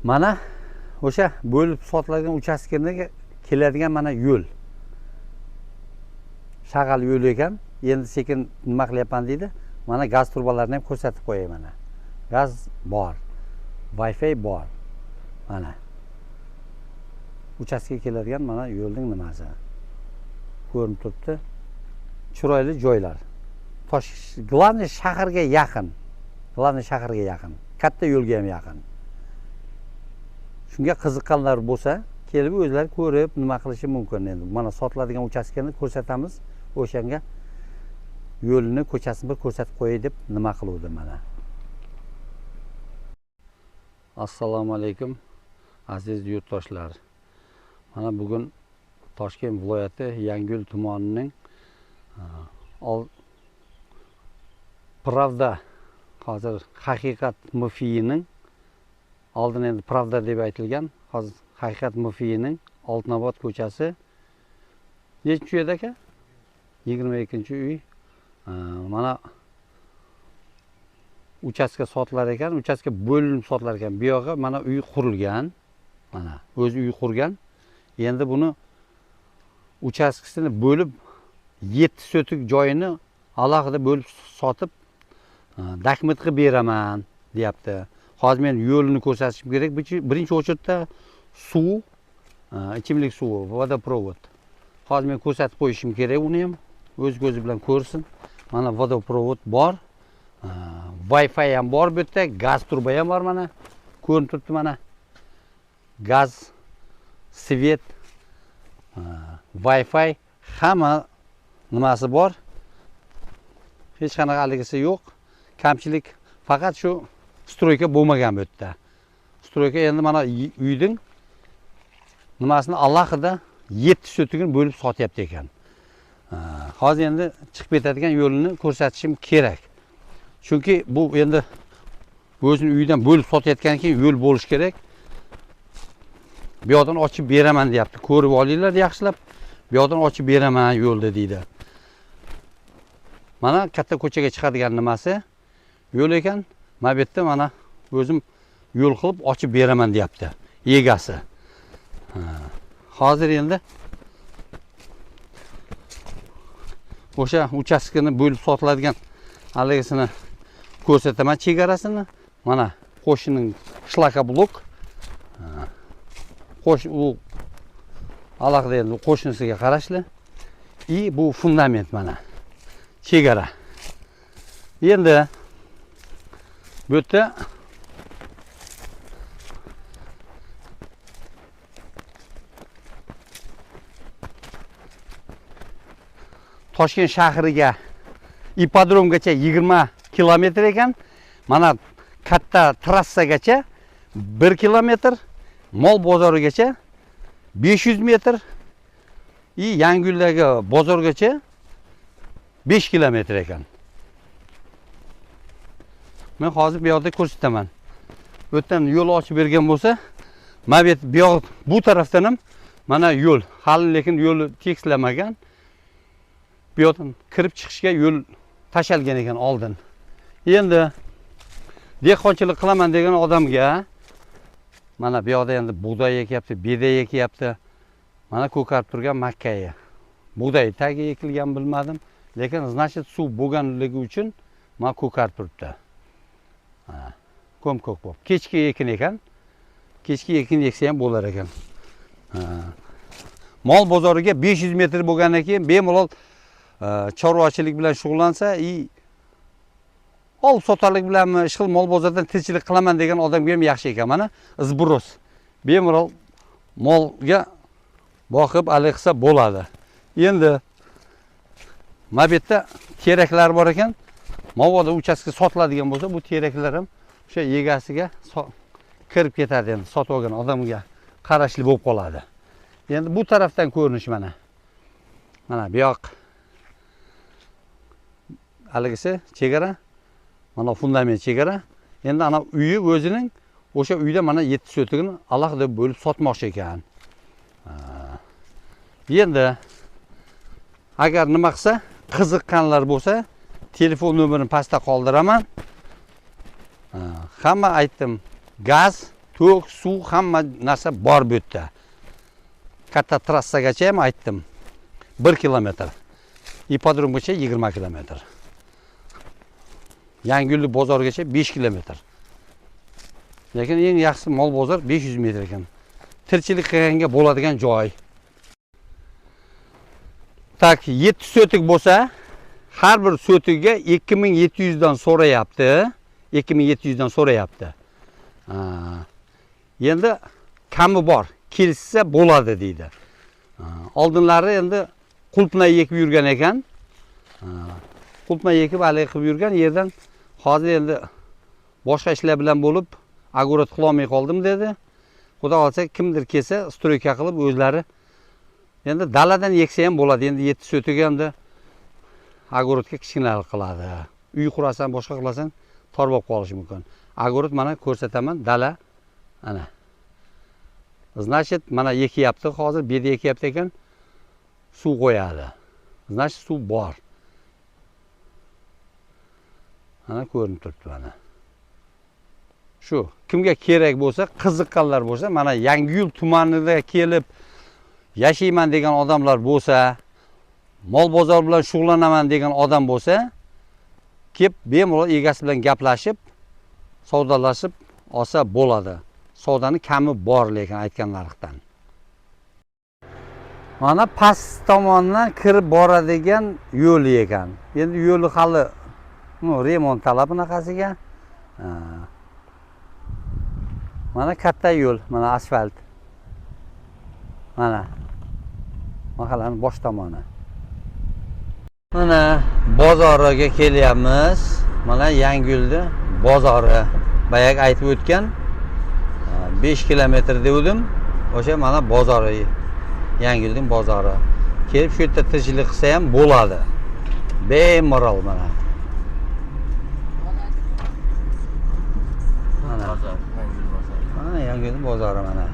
Mana o'sha bo'lib sotiladigan uchastkaga keladigan mana yo'l. Shag'al yo'l ekan. Endi sekin nima qilyapman deydi. Mana gaz turbalarini ham ko'rsatib qo'yay mana. Gaz bor. Wi-Fi bor. Mana. Uchastkaga keladigan mana yo'lning nimasi. Ko'rinib turibdi. Chiroyli joylar. Glavniy shaharga yaqin. Glavniy shaharga yaqin. Katta yo'lga ham yaqin. Shunga qiziqqanlar bo'lsa, kelib o'zlari ko'rib, nima qilishi mumkin endi. Mana sotiladigan uchastkani ko'rsatamiz. O'shanga yo'lini, ko'chasini bir ko'rsatib qo'yay deb nima qiluvdim mana. Assalomu alaykum aziz yurtdoshlar. Mana bugun Toshkent viloyati Yangiyo'l tumanining Pravda, hozir haqiqat mufiyining oldin endi Pravda deb aytilgan, hozir haqiqat mufiyining Oltinobod ko'chasi. Nechinchi uyda aka? 22-uy. Mana uchastka sotilar ekan, uchastka bo'linib sotilar ekan. Bu yoqqa mana uy qurilgan. Mana o'z uy qurgan. Endi buni uchastkasini bo'lib 7 sotik joyini alohida bo'lib sotib dokument qilib beraman deyapti. Hozir men yo'lini ko'rsatishim kerak. Birinchi o'chirda suv, ichimlik suvi, vodoprovod. Hozir men ko'rsatib qo'yishim kerak uni ham. O'z ko'zi bilan ko'rsin. Mana vodoprovod bor. Wi-Fi ham bor bu yerda, gaz turba ham bor mana. Ko'rinib turibdi mana. Gaz, svet, Wi-Fi hamma nimasi bor. Hech qanaqa aligisi yo'q. Kamchilik faqat shu stroyka bo'lmagan bu yerda. Stroyka endi mana uyning nimasini alohida 7 sotigini bo'lib sotyapti ekan. Hozir endi chiqib ketadigan yo'lini ko'rsatishim kerak. Chunki bu endi o'zining uyidan bo'lib sotayotgandan keyin yo'l bo'lish kerak. Bu yoqdan ochib beraman deyapti. Ko'rib olinglar yaxshilab. Bu yoqdan ochib beraman yo'lda deydi. Mana katta ko'chaga chiqadigan nimasi yo'l ekan. Mana bu yerda mana o'zim yo'l qilib ochib beraman deyapti egasi. Hozir endi o'sha uchastkani bo'lib sotiladigan haligisini ko'rsataman chegarasini. Mana qo'shnining shlaka blok. U alohida endi qo'shnisiga qarashli. Bu fundament mana. Chegara. Endi bu yerda Toshkent shahriga ipodromgacha 20 kilometr ekan. Mana katta trassagacha 1 kilometr, mol bozorigacha 500 metr, Yangiyo'ldagi bozorgacha 5 kilometr ekan. Men hozir bu yoqda ko'rsataman. Bu yerdan yo'l ochib bergan bo'lsa, mana bu yoq bu tarafdan ham mana yo'l, hali lekin yo'li tekislamagan. Bu yoqdan kirib chiqishga yo'l tashalgan ekan oldin. Endi dehqonchilik qilaman degan odamga mana bu yoqda endi bug'doy ekyapti, beday ekyapti. Mana ko'karib turgan makkayi. Bug'doy tagi ekilgan bilmadim, lekin значит suv bo'lganligi uchun mana ko'karib turibdi. Ko'm-ko'k bo'lib. Kechki ekin ekan. Kechki ekin eksa ham bo'lar ekan. Mol bozoriga 500 metr bo'lgandan keyin bemalol chorvachilik bilan shug'ullansa, olib sotarlik bilanmi, ishqil mol bozordan tinchlik qilaman degan odamga ham yaxshi ekan. Mana izbiroz. Bemalol molga boqib qilsa bo'ladi. Endi mana bu yerda teraklar bor ekan. Mavoda uchastka sotiladigan bo'lsa, bu teraklar ham o'sha egasiga kirib ketadi endi, sotib olgan odamga qarashli bo'lib qoladi. Endi bu tarafdan ko'rinish mana. Mana bu yoq haligisi chegara. Mana fundament chegara. Endi ana uyi o'zining o'sha uyda mana 7 sotigini alohida bo'lib sotmoqchi ekan. Endi agar nima qilsa, qiziqqanlar bo'lsa, telefon nomerini pastda qoldiraman. Hamma aytdim, gaz, to'k, suv, hamma narsa bor bu yerda. Katta trassagacha ham aytdim. 1 kilometr. İpodromgacha 20 kilometr. Yangiyo'llik bozorgacha 5 kilometr. Lekin eng yaxshi mol bozor 500 metr ekan. Tirchilik qilganga bo'ladigan joy. Tak 7 sotik bo'lsa, har bir sotiga 2700 dan so'rayapti. 2700 dan so'rayapti. Endi kami bor, kelsa bo'ladi deydi. Oldinlari endi qulpnay ekib yurgan ekan. Qulpnay ekib haligi qilib yurgan yerdan hozir endi boshqa ishlar bilan bo'lib, огород qilolmay qoldim dedi. Xudo xolsa kimdir kelsa, stroyka qilib o'zlari endi daladan eksa ham bo'ladi. Endi 7 sotiga endi огородga kichkinalik qiladi. Uy qurasan, boshqa qilasan, tor bo'lib qolishi mumkin. Огород mana ko'rsataman, dala ana. Значит, mana ekyapti, hozir bu yerda ekyapti ekan, suv qo'yadi. Значит, suv bor. Mana ko'rinib turibdi mana. Shu, kimga kerak bo'lsa, qiziqqanlar bo'lsa, mana Yangiyo'l tumanida kelib yashayman degan odamlar bo'lsa, mol bozor bilan shug'ullanaman degan odam bo'lsa, kelib bemalol egasi bilan gaplashib, savdolashib olsa bo'ladi. Savdani kami bor lekin aytgan narxdan. Mana past tomondan kirib boradigan yo'l ekan. Endi yo'li hali remont talab bunaqasiga. Mana katta yo'l, mana asfalt. Mana mahallaning bosh tomoni. Mana bozoriga kelyapmiz. Mana Yangiyo'lda bozori. Bayaq aytib o'tgan 5 kilometr dedim. O'sha mana bozori. Yangiyo'lning bozori. Kelib shu yerda tirikchilik qilsa ham bo'ladi. Bemalol mana. Mana Yangiyo'lning bozori mana.